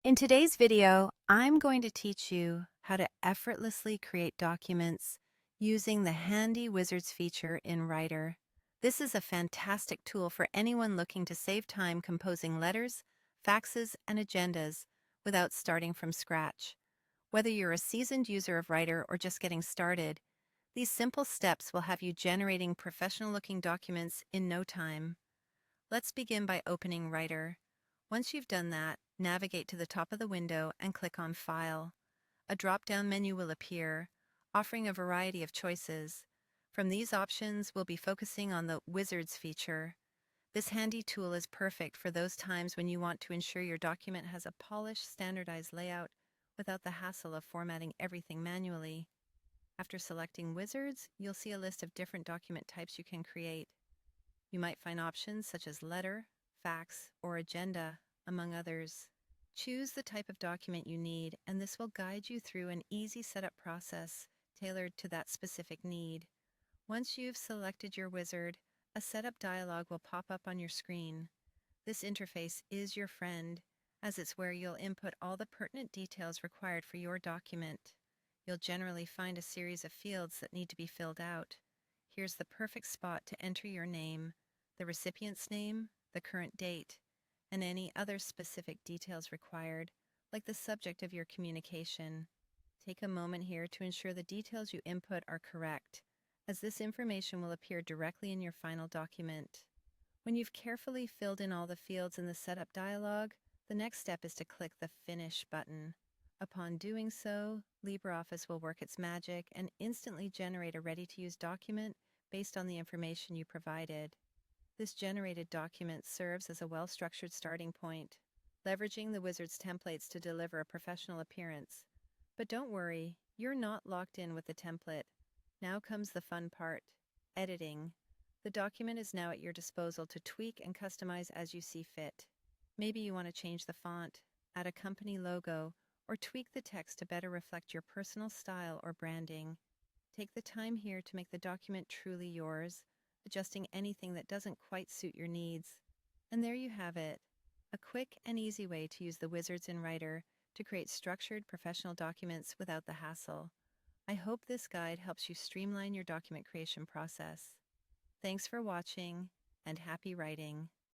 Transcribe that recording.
In today's video, I'm going to teach you how to effortlessly create documents using the handy wizards feature in Writer. This is a fantastic tool for anyone looking to save time composing letters, faxes, and agendas without starting from scratch. Whether you're a seasoned user of Writer or just getting started, these simple steps will have you generating professional-looking documents in no time. Let's begin by opening Writer. Once you've done that, navigate to the top of the window and click on File. A drop-down menu will appear, offering a variety of choices. From these options, we'll be focusing on the Wizards feature. This handy tool is perfect for those times when you want to ensure your document has a polished, standardized layout without the hassle of formatting everything manually. After selecting Wizards, you'll see a list of different document types you can create. You might find options such as letter, fax, or agenda, among others. Choose the type of document you need, and this will guide you through an easy setup process tailored to that specific need. Once you've selected your wizard, a setup dialog will pop up on your screen. This interface is your friend, as it's where you'll input all the pertinent details required for your document. You'll generally find a series of fields that need to be filled out. Here's the perfect spot to enter your name, the recipient's name, the current date, and any other specific details required, like the subject of your communication. Take a moment here to ensure the details you input are correct, as this information will appear directly in your final document. When you've carefully filled in all the fields in the Setup dialog, the next step is to click the Finish button. Upon doing so, LibreOffice will work its magic and instantly generate a ready-to-use document based on the information you provided. This generated document serves as a well-structured starting point, leveraging the Wizard's templates to deliver a professional appearance. But don't worry, you're not locked in with the template. Now comes the fun part, editing. The document is now at your disposal to tweak and customize as you see fit. Maybe you want to change the font, add a company logo, or tweak the text to better reflect your personal style or branding. Take the time here to make the document truly yours, adjusting anything that doesn't quite suit your needs. And there you have it, a quick and easy way to use the wizards in Writer to create structured professional documents without the hassle. I hope this guide helps you streamline your document creation process. Thanks for watching, and happy writing.